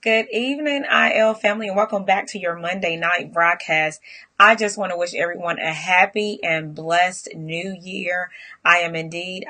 Good evening, IL family, and welcome back to your Monday night broadcast. I just want to wish everyone a happy and blessed new year. I am indeed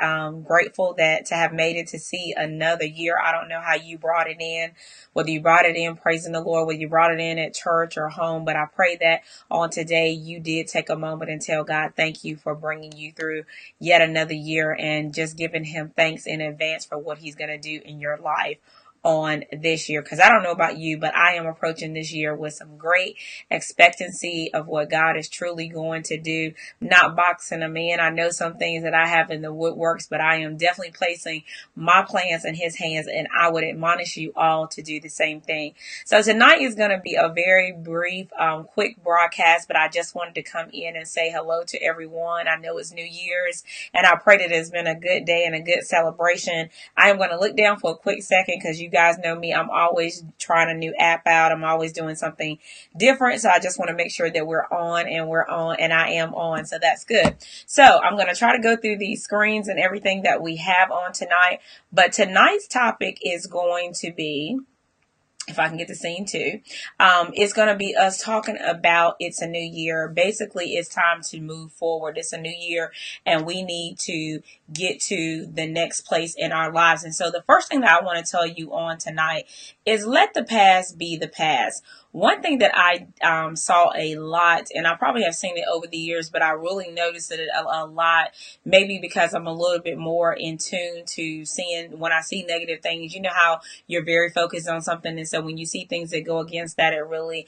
grateful that to have made it to see another year. I don't know how you brought it in, whether you brought it in praising the Lord, whether you brought it in at church or home, but I pray that on today you did take a moment and tell God thank you for bringing you through yet another year and just giving him thanks in advance for what he's going to do in your life on this year, because I don't know about you, but I am approaching this year with some great expectancy of what God is truly going to do. Not boxing them in. I know some things that I have in the woodworks, but I am definitely placing my plans in his hands, and I would admonish you all to do the same thing. So tonight is going to be a very brief, quick broadcast, but I just wanted to come in and say hello to everyone. I know it's New Year's, and I pray that it's been a good day and a good celebration. I am going to look down for a quick second because you guys know me. I'm always trying a new app out. I'm always doing something different. So I just want to make sure that we're on and I am on. So that's good. So I'm going to try to go through these screens and everything that we have on tonight. But tonight's topic is going to be, if I can get the scene too, it's going to be us talking about it's a new year. Basically, it's time to move forward. It's a new year and we need to get to the next place in our lives. And so the first thing that I want to tell you on tonight is let the past be the past. One thing that I saw a lot, and I probably have seen it over the years, but I really noticed it a lot, maybe because I'm a little bit more in tune to seeing when I see negative things. You know how you're very focused on something, and so when you see things that go against that, it really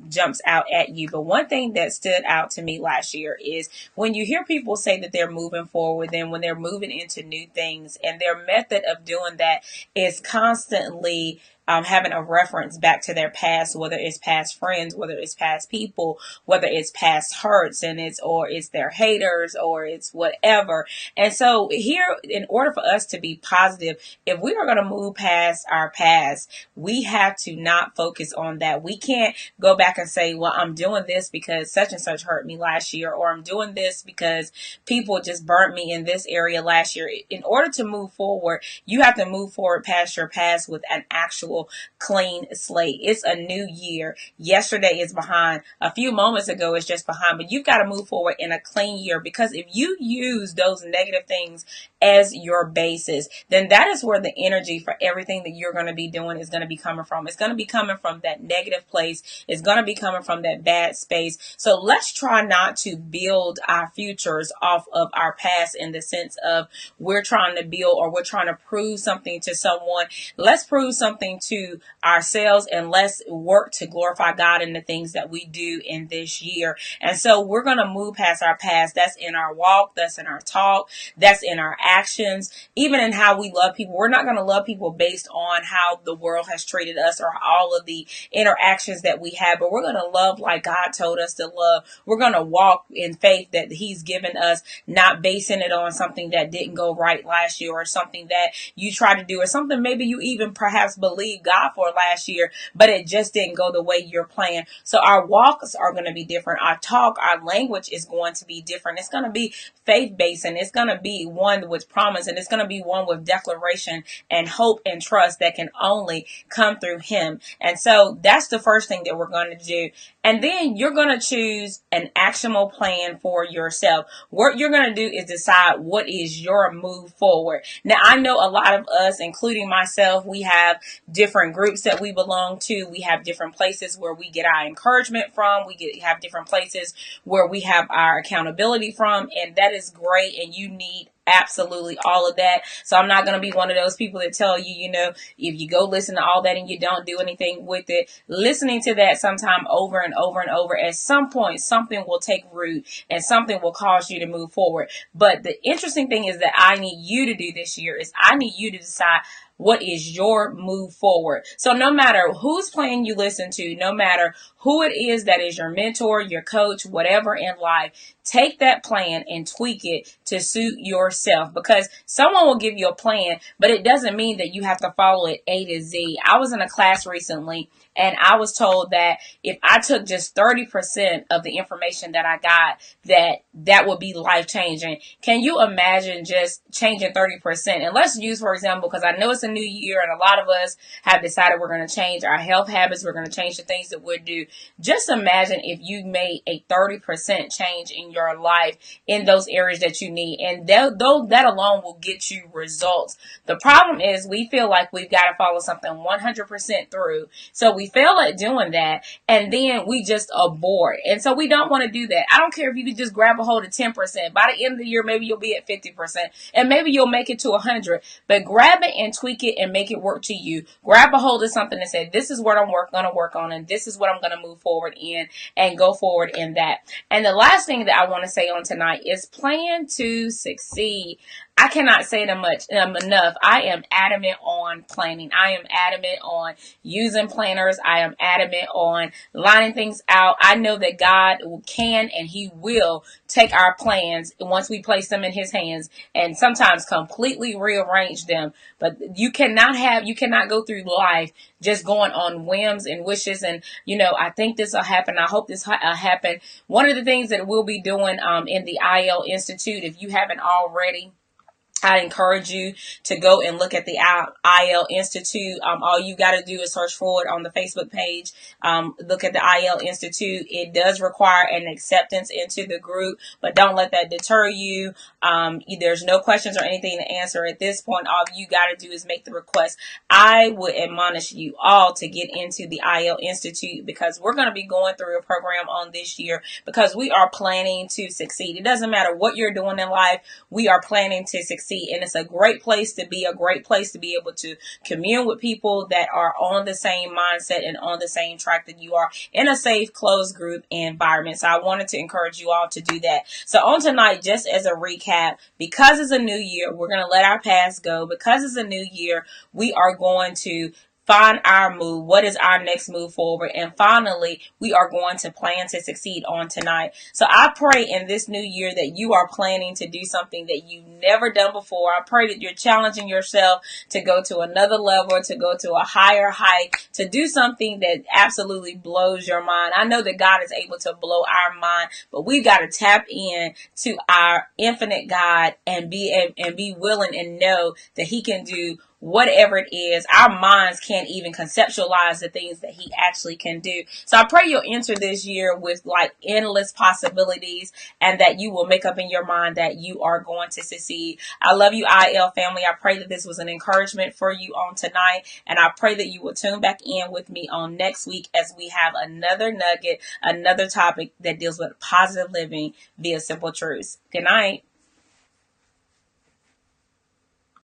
jumps out at you. But one thing that stood out to me last year is when you hear people say that they're moving forward, then when they're moving into new things, and their method of doing that is constantly having a reference back to their past, whether it's past friends, whether it's past people, whether it's past hurts, and it's their haters, or it's whatever. And so here, in order for us to be positive, if we are going to move past our past, we have to not focus on that. We can't go back and say, well, I'm doing this because such and such hurt me last year, or I'm doing this because people just burnt me in this area last year. In order to move forward, you have to move forward past your past with an actual clean slate. It's a new year. Yesterday is behind. A few moments ago is just behind, but you've got to move forward in a clean year, because if you use those negative things as your basis, then that is where the energy for everything that you're going to be doing is going to be coming from. It's going to be coming from that negative place. It's going to be coming from that bad space. So let's try not to build our futures off of our past, in the sense of we're trying to build or we're trying to prove something to someone. Let's prove something to ourselves, and let's work to glorify God in the things that we do in this year. And so we're going to move past our past. That's in our walk. That's in our talk. That's in our actions, even in how we love people. We're not going to love people based on how the world has treated us or all of the interactions that we have, but we're going to love like God told us to love. We're going to walk in faith that he's given us, not basing it on something that didn't go right last year, or something that you tried to do, or something maybe you even perhaps believed God for last year, but it just didn't go the way you're planning. So our walks are going to be different. Our talk, our language is going to be different. It's going to be faith-based, and it's going to be one with promise, and it's going to be one with declaration and hope and trust that can only come through him. And so that's the first thing that we're going to do. And then you're going to choose an actionable plan for yourself. What you're going to do is decide what is your move forward. Now, I know a lot of us, including myself, we have different groups that we belong to. We have different places where we get our encouragement from. Have different places where we have our accountability from. And that is great. And you need absolutely all of that. So I'm not going to be one of those people that tell you, if you go listen to all that and you don't do anything with it. Listening to that sometime over and over and over, at some point, something will take root and something will cause you to move forward. But the interesting thing is that I need you to do this year is I need you to decide what is your move forward. So no matter whose plan you listen to, no matter who it is that is your mentor, your coach, whatever in life, take that plan and tweak it to suit yourself, because someone will give you a plan, but it doesn't mean that you have to follow it A to Z. I was in a class recently and I was told that if I took just 30% of the information that I got, that would be life changing. Can you imagine just changing 30%? And let's use, for example, because I know it's a new year, and a lot of us have decided we're going to change our health habits. We're going to change the things that we do. Just imagine if you made a 30% change in your life in those areas that you need. And that alone will get you results. The problem is we feel like we've got to follow something 100% through. So we fail at doing that, and then we just abort. And so we don't want to do that. I don't care if you could just grab a hold of 10%. By the end of the year, maybe you'll be at 50%, and maybe you'll make it to 100. But grab it and tweak it and make it work to you. Grab a hold of something and say, this is what I'm going to work on, and this is what I'm going to move forward in, and go forward in that. And the last thing that I want to say on tonight is plan to succeed. I cannot say it enough. I am adamant on planning. I am adamant on using planners. I am adamant on lining things out. I know that God can and He will take our plans once we place them in His hands and sometimes completely rearrange them. But you cannot go through life just going on whims and wishes and, I think this will happen. I hope this will happen. One of the things that we'll be doing in the IL Institute, if you haven't already, I encourage you to go and look at the IL Institute. All you got to do is search for it on the Facebook page. Look at the IL Institute. It does require an acceptance into the group, but don't let that deter you. There's no questions or anything to answer at this point. All you got to do is make the request. I would admonish you all to get into the IL Institute because we're going to be going through a program on this year because we are planning to succeed. It doesn't matter what you're doing in life. We are planning to succeed. And it's a great place to be able to commune with people that are on the same mindset and on the same track that you are in a safe, closed group environment. So I wanted to encourage you all to do that. So on tonight, just as a recap, because it's a new year, we're going to let our past go. Because it's a new year, we are going to find our move. What is our next move forward? And finally, we are going to plan to succeed on tonight. So I pray in this new year that you are planning to do something that you've never done before. I pray that you're challenging yourself to go to another level, to go to a higher height, to do something that absolutely blows your mind. I know that God is able to blow our mind, but we've got to tap in to our infinite God and be willing and know that He can do whatever it is. Our minds can't even conceptualize the things that He actually can do. So I pray you'll enter this year with like endless possibilities and that you will make up in your mind that you are going to succeed. I love you, IL family. I pray that this was an encouragement for you on tonight, and I pray that you will tune back in with me on next week as we have another nugget, another topic that deals with positive living via simple truths. Good night.